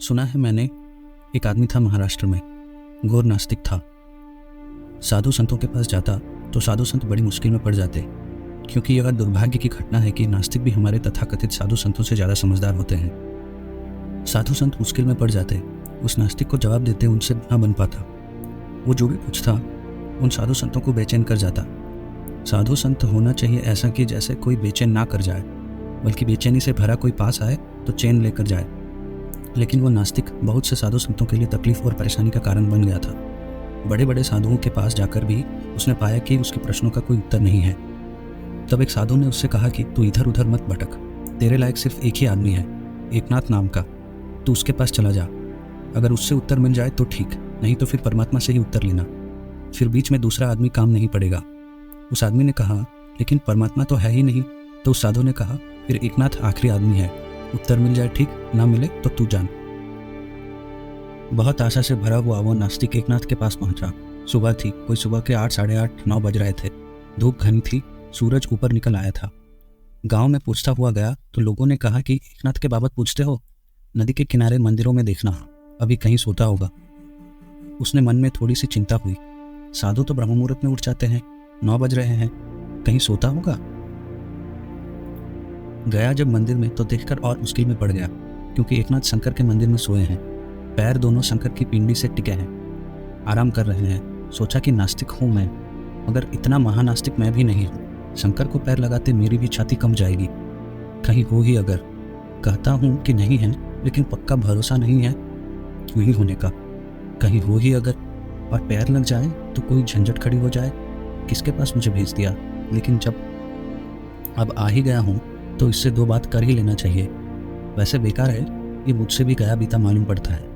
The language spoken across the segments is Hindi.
सुना है मैंने, एक आदमी था महाराष्ट्र में, घोर नास्तिक था। साधु संतों के पास जाता तो साधु संत बड़ी मुश्किल में पड़ जाते, क्योंकि यह दुर्भाग्य की घटना है कि नास्तिक भी हमारे तथाकथित साधु संतों से ज़्यादा समझदार होते हैं। साधु संत मुश्किल में पड़ जाते, उस नास्तिक को जवाब देते उनसे न बन पाता। वो जो भी पूछता उन साधु संतों को बेचैन कर जाता। साधु संत होना चाहिए ऐसा कि जैसे कोई बेचैन ना कर जाए, बल्कि बेचैनी से भरा कोई पास आए तो चैन लेकर जाए। लेकिन वो नास्तिक बहुत से साधु संतों के लिए तकलीफ और परेशानी का कारण बन गया था। बड़े बड़े साधुओं के पास जाकर भी उसने पाया कि उसके प्रश्नों का कोई उत्तर नहीं है। तब एक साधु ने उससे कहा कि तू इधर उधर मत भटक, तेरे लायक सिर्फ एक ही आदमी है, एकनाथ नाम का, तू उसके पास चला जा। अगर उससे उत्तर मिल जाए तो ठीक, नहीं तो फिर परमात्मा से ही उत्तर लेना, फिर बीच में दूसरा आदमी काम नहीं पड़ेगा। उस आदमी ने कहा, लेकिन परमात्मा तो है ही नहीं। तो उस साधु ने कहा, फिर एकनाथ आखिरी आदमी है, उत्तर मिल जाए ठीक, ना मिले तो तू जान। बहुत आशा से भरा हुआ वो नास्तिक एकनाथ के पास पहुंचा। सुबह थी, कोई सुबह के 8, साढ़े 8, 9 बज रहे थे। धूप घनी थी, सूरज ऊपर निकल आया था। गांव में पूछता हुआ गया तो लोगों ने कहा कि एकनाथ के बाबत पूछते हो, नदी के किनारे मंदिरों में देखना, अभी कहीं सोता होगा। उसने मन में थोड़ी सी चिंता हुई, साधु तो ब्रह्म मुहूर्त में उठ जाते हैं, 9 बज रहे हैं, कहीं सोता होगा। गया जब मंदिर में तो देखकर और मुश्किल में पड़ गया, क्योंकि एकनाथ शंकर के मंदिर में सोए हैं। पैर दोनों शंकर की पिंडी से टिके हैं, आराम कर रहे हैं। सोचा कि नास्तिक हूं मैं, मगर इतना महानास्तिक मैं भी नहीं हूं। शंकर को पैर लगाते मेरी भी छाती कम जाएगी। कहीं हो ही अगर, कहता हूं कि नहीं है, लेकिन पक्का भरोसा नहीं है क्यों ही होने का। कहीं हो ही अगर और पैर लग जाए तो कोई झंझट खड़ी हो जाए, किसके पास मुझे भेज दिया। लेकिन जब अब आ ही गया हूं तो इससे 2 बात कर ही लेना चाहिए। वैसे बेकार है, ये मुझसे भी गया बीता मालूम पड़ता है।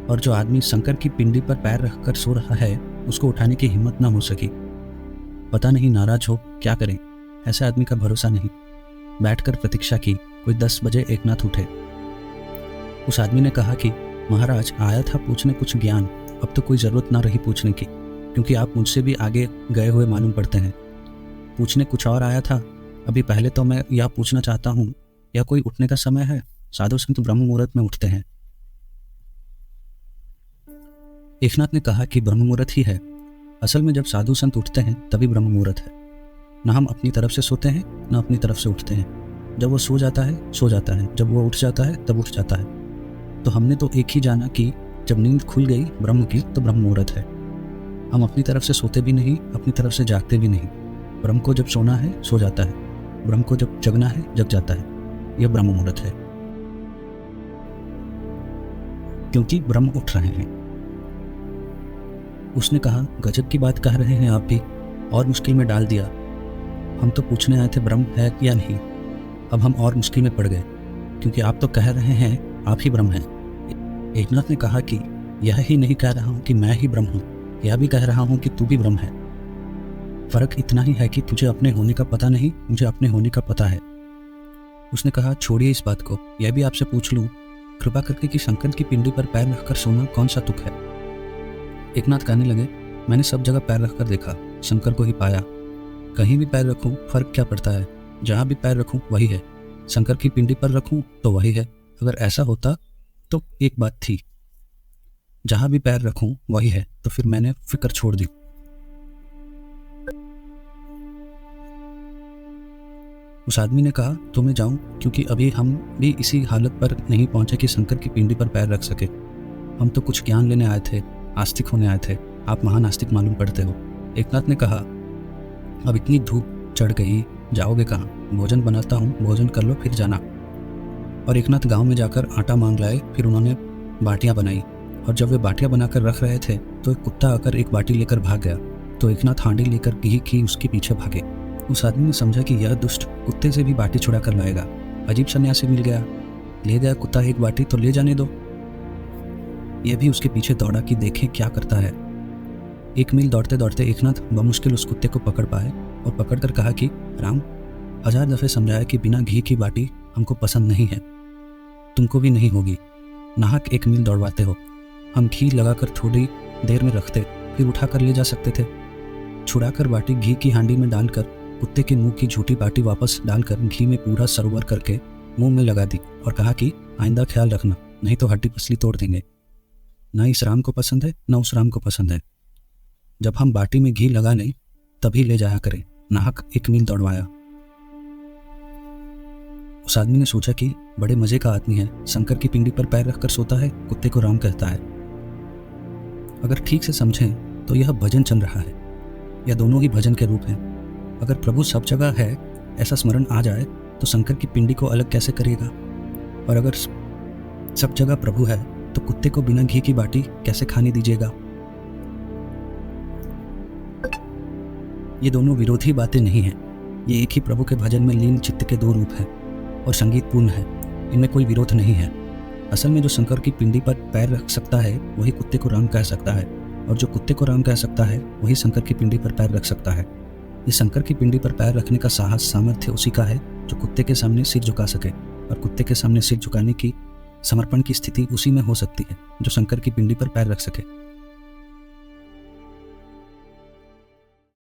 और जो आदमी शंकर की पिंडी पर पैर रखकर सो रहा है, उसको उठाने की हिम्मत ना हो सकी। पता नहीं नाराज हो क्या करें, ऐसे आदमी का भरोसा नहीं। बैठकर प्रतीक्षा की, कोई 10 बजे एकनाथ उठे। उस आदमी ने कहा कि महाराज, आया था पूछने कुछ ज्ञान, अब तो कोई ज़रूरत ना रही पूछने की, क्योंकि आप मुझसे भी आगे गए हुए मालूम पड़ते हैं। पूछने कुछ और आया था। अभी पहले तो मैं यह पूछना चाहता हूँ, यह कोई उठने का समय है? साधु संत ब्रह्म मुहूर्त में उठते हैं। एकनाथ ने कहा कि ब्रह्म मुहूर्त ही है। असल में जब साधु संत उठते हैं तभी ब्रह्म मुहूर्त है। न हम अपनी तरफ से सोते हैं, न अपनी तरफ से उठते हैं। जब वो सो जाता है सो जाता है, जब वो उठ जाता है तब उठ जाता है। तो हमने तो एक ही जाना कि जब नींद खुल गई ब्रह्म की तो ब्रह्म मुहूर्त है। हम अपनी तरफ से सोते भी नहीं, अपनी तरफ से जागते भी नहीं। ब्रह्म को जब सोना है सो जाता है, ब्रह्म को जब जगना है जग जाता है। यह ब्रह्म मुहूर्त है, क्योंकि ब्रह्म उठ रहे हैं। उसने कहा, गजब की बात कह रहे हैं आप भी, और मुश्किल में डाल दिया। हम तो पूछने आए थे ब्रह्म है या नहीं, अब हम और मुश्किल में पड़ गए, क्योंकि आप तो कह रहे हैं आप ही ब्रह्म हैं। एकनाथ ने कहा कि यह ही नहीं कह रहा हूं कि मैं ही ब्रह्म हूं, यह भी कह रहा हूं कि तू भी ब्रह्म है। फर्क इतना ही है कि तुझे अपने होने का पता नहीं, मुझे अपने होने का पता है। उसने कहा, छोड़िए इस बात को, यह भी आपसे पूछ लूं कृपा करके कि शंकर की पिंडी पर पैर रखकर सोना कौन सा तुक है। एकनाथ कहने लगे, मैंने सब जगह पैर रखकर देखा, शंकर को ही पाया। कहीं भी पैर रखूं फर्क क्या पड़ता है, जहां भी पैर रखूं वही है। शंकर की पिंडी पर रखूं तो वही है। अगर ऐसा होता तो एक बात थी, जहां भी पैर रखूं वही है, तो फिर मैंने फिक्र छोड़ दी। उस आदमी ने कहा, तो मैं जाऊं, क्योंकि अभी हम भी इसी हालत पर नहीं पहुंचे कि शंकर की पिंडी पर पैर रख सके। हम तो कुछ ज्ञान लेने आए थे, आस्तिक होने आए थे, आप महानास्तिक मालूम पड़ते हो। एकनाथ ने कहा, अब इतनी धूप चढ़ गई, जाओगे कहाँ? भोजन बनाता हूँ, भोजन कर लो फिर जाना। और एकनाथ गांव में जाकर आटा मांग लाए। फिर उन्होंने बाटियां बनाई, और जब वे बाटियां बनाकर रख रहे थे तो एक कुत्ता आकर एक बाटी लेकर भाग गया। तो एकनाथ हांडी लेकर घी की उसके पीछे भागे। उस आदमी ने समझा कि यह दुष्ट कुत्ते से भी बाटी छुड़ा कर लाएगा। अजीब सन्यासी मिल गया, ले गया कुत्ता एक बाटी, तो ले जाने दो। यह भी उसके पीछे दौड़ा कि देखें क्या करता है। 1 मील दौड़ते दौड़ते एकनाथ बमुश्किल उस कुत्ते को पकड़ पाए, और पकड़कर कहा कि राम, 1000 दफे समझाया कि बिना घी की बाटी हमको पसंद नहीं है, तुमको भी नहीं होगी। नाहक 1 मील दौड़वाते हो। हम घी लगाकर थोड़ी देर में रखते, फिर उठाकर ले जा सकते थे। छुड़ाकर बाटी घी की हांडी में डालकर कुत्ते के मुंह की झूठी बाटी वापस डालकर घी में पूरा सरोवर करके मुंह में लगा दी और कहा कि आइंदा ख्याल रखना, नहीं तो हड्डी पसली तोड़ देंगे। ना इस राम को पसंद है ना उस राम को पसंद है। जब हम बाटी में घी लगा लें तभी ले जाया करें, नाहक 1 मील दौड़वाया। उस आदमी ने सोचा कि बड़े मजे का आदमी है, शंकर की पिंडी पर पैर रखकर सोता है, कुत्ते को राम कहता है। अगर ठीक से समझें तो यह भजन चल रहा है, या दोनों ही भजन के रूप हैं। अगर प्रभु सब जगह है ऐसा स्मरण आ जाए तो शंकर की पिंडी को अलग कैसे करिएगा? और अगर सब जगह प्रभु है तो कुत्ते को बिना घी की बाटी कैसे खाने दीजिएगा? ये दोनों विरोधी बातें नहीं हैं। ये एक ही प्रभु के भजन में लीन चित्त के 2 रूप हैं और संगीतपूर्ण है। इनमें कोई विरोध नहीं है। असल में जो शंकर की पिंडी पर पैर रख सकता है वही कुत्ते को राम कह सकता है, और जो कुत्ते को राम कह सकता है वही शंकर की पिंडी पर पैर रख सकता है। इस शंकर की पिंडी पर पैर रखने का साहस सामर्थ्य उसी का है जो कुत्ते के सामने सिर झुका सके, और कुत्ते के सामने सिर झुकाने की समर्पण की स्थिति उसी में हो सकती है जो शंकर की पिंडी पर पैर रख सके।